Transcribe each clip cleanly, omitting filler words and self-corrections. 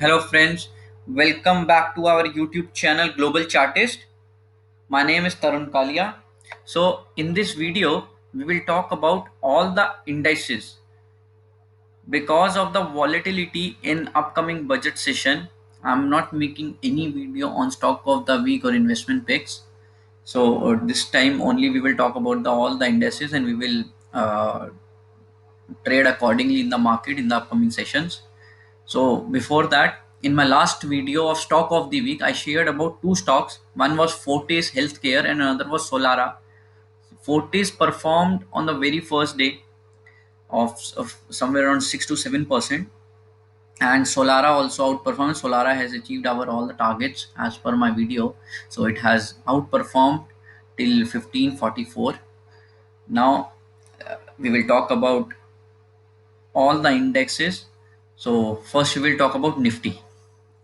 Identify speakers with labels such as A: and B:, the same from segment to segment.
A: Hello friends, welcome back to our YouTube channel Global Chartist. My name is Tarun Kalia. So in this video, we will talk about all the indices. Because of the volatility in upcoming budget session, I'm not making any video on stock of the week or investment picks. So this time only we will talk about all the indices and we will trade accordingly in the market in the upcoming sessions. So before that, in my last video of stock of the week, I shared about two stocks. One was Fortis Healthcare and another was Solara. Fortis performed on the very first day of somewhere around 6 to 7%, and Solara also outperformed. Solara has achieved our all the targets as per my video, so it has outperformed till 1544. Now we will talk about all the indexes. So first we will talk about Nifty.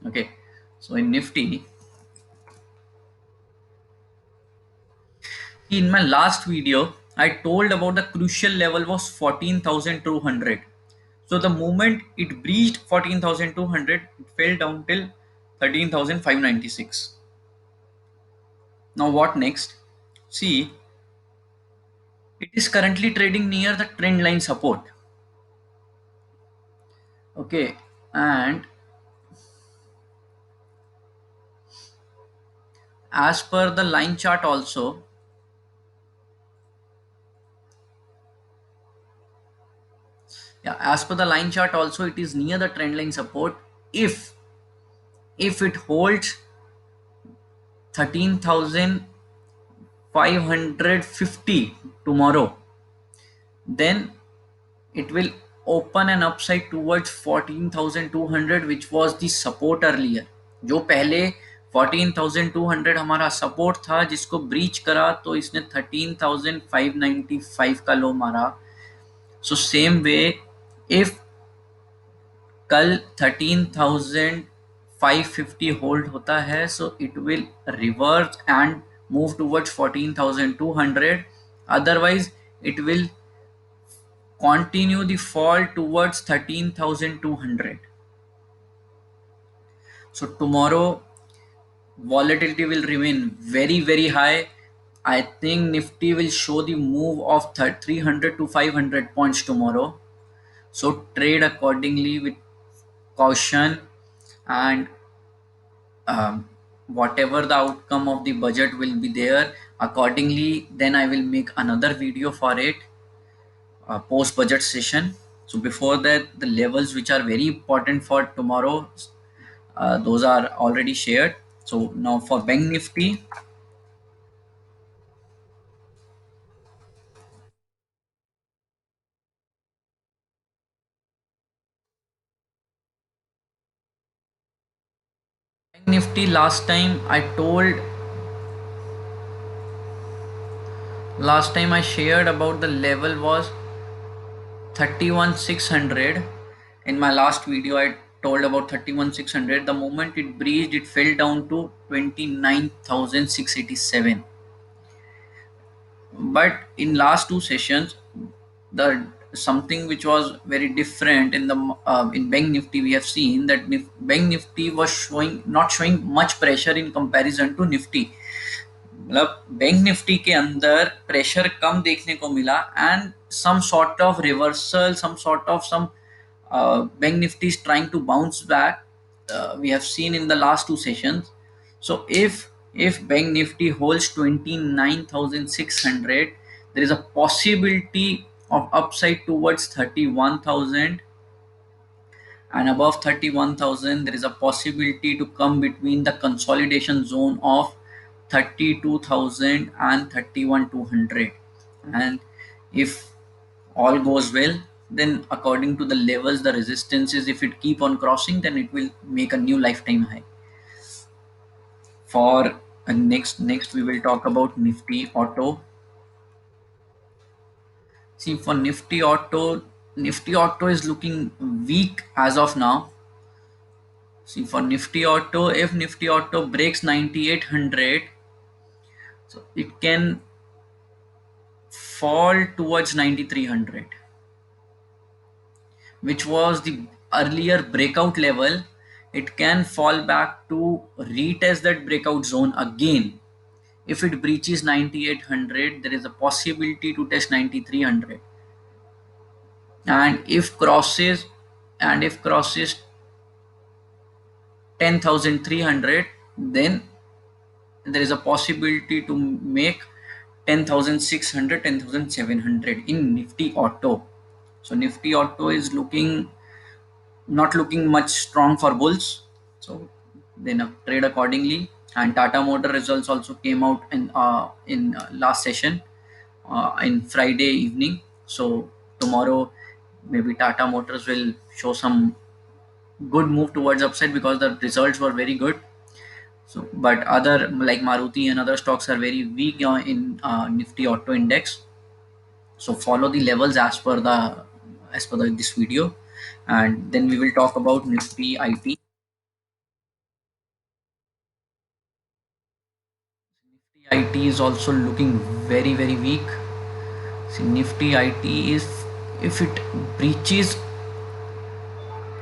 A: Okay, so in Nifty, in my last video, I told about the crucial level was 14,200. So the moment it breached 14,200, it fell down till 13,596. Now what next? See, it is currently trading near the trend line support. Okay, and as per the line chart also, yeah, as per the line chart also, it is near the trend line support. If it holds 13,550 tomorrow, then it will open an upside towards 14,200, which was the support earlier. जो पहले 14,200 हमारा support था, जिसको breach करा तो इसने 13,595 का लो मारा. सो सेम वे, इफ कल 13,550 होल्ड होता है, so it will reverse and move towards 14,200. Otherwise, it will continue the fall towards 13,200. So tomorrow volatility will remain very high. I think Nifty will show the move of 300 to 500 points tomorrow. So trade accordingly with caution, and whatever the outcome of the budget will be there accordingly, then I will make another video for it post budget session. So before that, the levels which are very important for tomorrow, those are already shared. So now for Bank Nifty, last time I shared about the level was 31,600. In my last video, I told about 31,600. The moment it breached, it fell down to 29,687. But in last two sessions, the something which was very different in the in Bank Nifty, we have seen that Bank Nifty was not showing much pressure in comparison to Nifty. मतलब bank Nifty के अंदर pressure कम देखने को मिला, and some sort of reversal, some sort of some bank nifty is trying to bounce back. We have seen in the last two sessions. So if bank nifty holds 29,600, there is a possibility of upside towards 31,000, and above 31,000 there is a possibility to come between the consolidation zone of 32,000 and 31,200. And if all goes well, then according to the levels, the resistances, if it keep on crossing, then it will make a new lifetime high. For next we will talk about Nifty Auto. See, for Nifty Auto is looking weak as of now. See, for Nifty Auto, if Nifty Auto breaks 9,800, so it can fall towards 9,300, which was the earlier breakout level. it can fall back to retest that breakout zone again. If it breaches 9800, there is a possibility to test 9300. And if crosses 10,300, then there is a possibility to make 10,600, 10,700 in Nifty Auto. So Nifty Auto is not looking much strong for bulls. So then trade accordingly. And Tata Motor results also came out in last session in Friday evening. So tomorrow maybe Tata Motors will show some good move towards upside because the results were very good. So, but other like Maruti and other stocks are very weak in Nifty Auto Index. So follow the levels as per this video, and then we will talk about Nifty IT. Nifty IT is also looking very weak. See, Nifty IT is if it breaches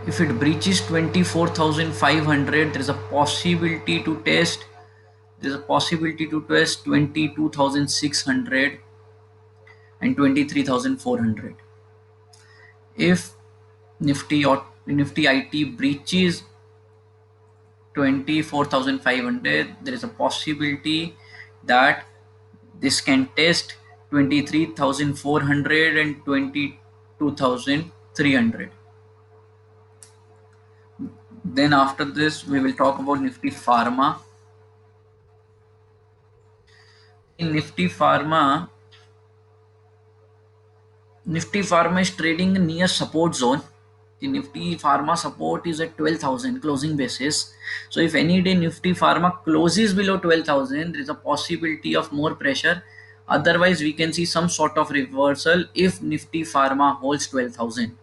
A: if it breaches 24,500, there is a possibility to test. There is a possibility to test 22,600 and 23,400. If Nifty IT breaches 24,500, there is a possibility that this can test 23,400 and 22,300. Then after this, we will talk about Nifty Pharma. In Nifty Pharma is trading near support zone. The Nifty Pharma support is at 12,000 closing basis. So if any day Nifty Pharma closes below 12,000, there is a possibility of more pressure. Otherwise, we can see some sort of reversal if Nifty Pharma holds 12,000.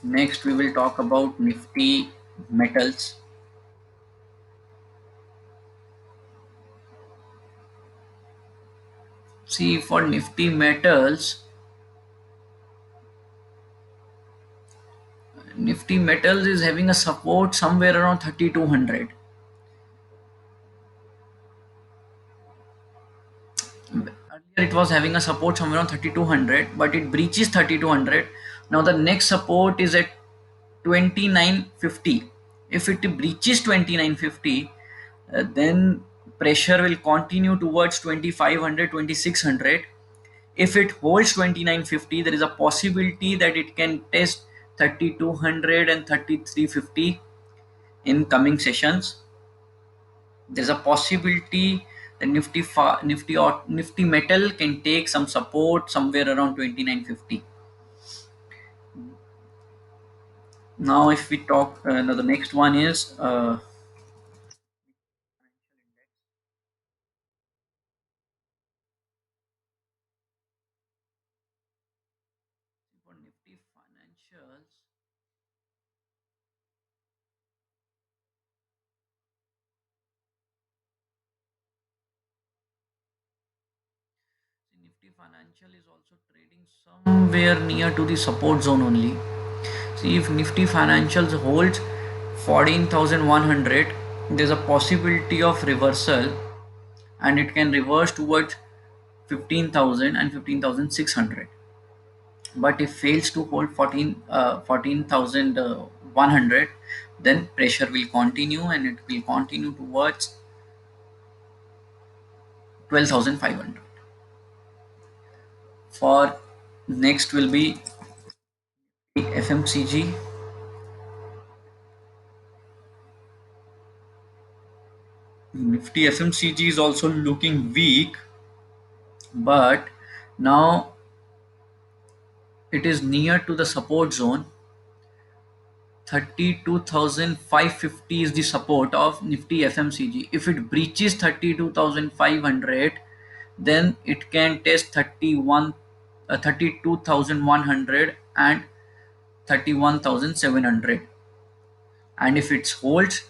A: Next, we will talk about Nifty Metals. See, for Nifty Metals, Nifty Metals is having a support somewhere around 3,200. Earlier it was having a support somewhere around 3,200, but it breaches 3,200. Now the next support is at 2950. If it breaches 2950, then pressure will continue towards 2,500, 2,600. If it holds 2950, there is a possibility that it can test 3,200 and 3,350 in coming sessions. There's a possibility that Nifty Metal can take some support somewhere around 2950. Now, if we talk, now the next one is for Nifty Financials. Nifty Financial is also trading somewhere near to the support zone only. See, if Nifty Financials holds 14,100, there's a possibility of reversal, and it can reverse towards 15,000 and 15,600. But if fails to hold 14,100, then pressure will continue and it will continue towards 12,500. For next will be FMCG. Nifty FMCG is also looking weak, but now it is near to the support zone. 32,550 is the support of Nifty FMCG. If it breaches 32,500, then it can test 32,100 and 31,700. And if it holds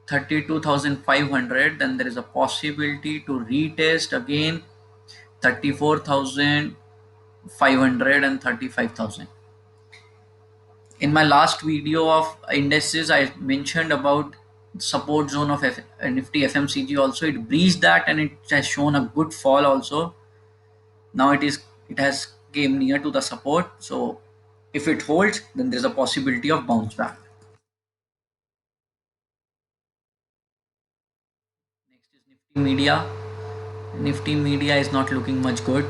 A: 32,500, then there is a possibility to retest again 34,000 535,000. In my last video of indices, I mentioned about support zone of Nifty FMCG also. It breached that and it has shown a good fall also. Now it has came near to the support. So if it holds, then there's a possibility of bounce back. Next is Nifty Media. Nifty Media is not looking much good.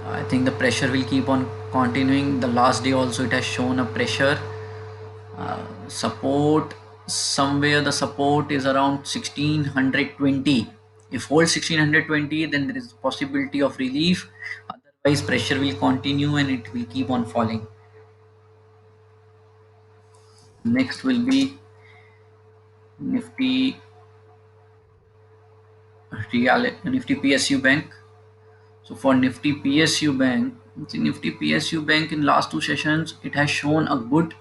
A: I think the pressure will keep on continuing. The last day also it has shown a pressure. Support somewhere, the support is around 1620. If holds 1620, then there is possibility of relief. Otherwise, pressure will continue and it will keep on falling. Next will be Nifty Nifty PSU Bank. So for Nifty PSU Bank, Nifty PSU Bank in last two sessions, it has shown a good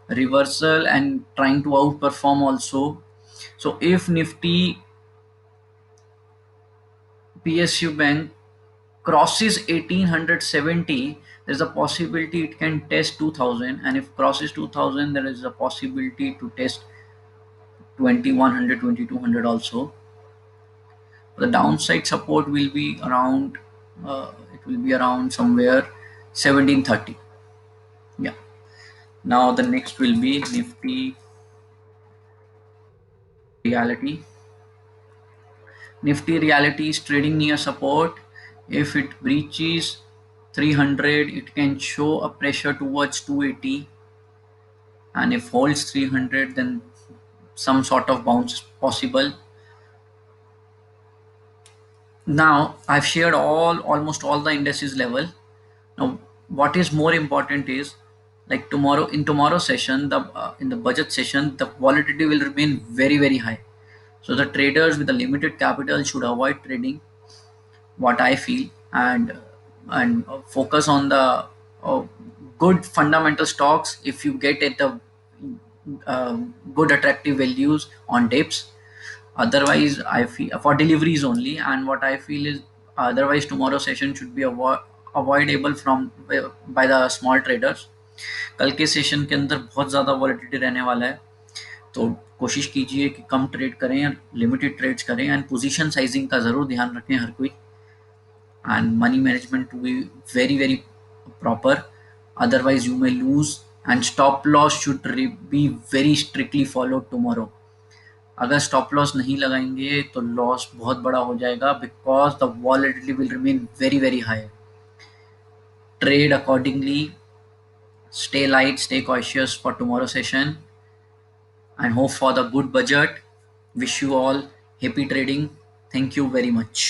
A: reversal and trying to outperform also. So if Nifty PSU Bank crosses 1870, there's a possibility it can test 2000, and if crosses 2000, there is a possibility to test 2100, 2200 also. The downside support will be around it will be around somewhere 1730. Yeah. Now the next will be Nifty Reality. Nifty Reality is trading near support. If it breaches 300, it can show a pressure towards 280, and if holds 300, then some sort of bounce is possible. Now I've shared almost all the indices level. Now what is more important is, like tomorrow, in tomorrow's session, the in the budget session, the volatility will remain very high. So the traders with a limited capital should avoid trading, what I feel, and focus on the uh, good fundamental stocks. If you get at the uh, good attractive values on dips, otherwise I feel for deliveries only. And what I feel is, otherwise tomorrow session should be avoidable from by the small traders. कल के session के अंदर बहुत ज़्यादा volatility रहने वाला है, तो कोशिश कीजिए कि कम ट्रेड करें, लिमिटेड ट्रेड्स करें, एंड पोजीशन साइजिंग का ज़रूर ध्यान रखें हर कोई, and money management to be very proper. Otherwise you may lose, and stop loss should be very strictly followed tomorrow. अगर स्टॉप लॉस नहीं लगाएंगे तो लॉस बहुत बड़ा हो जाएगा, because the volatility will remain very high. Trade accordingly, stay light, stay cautious for tomorrow session, and hope for the good budget. Wish you all happy trading. Thank you very much.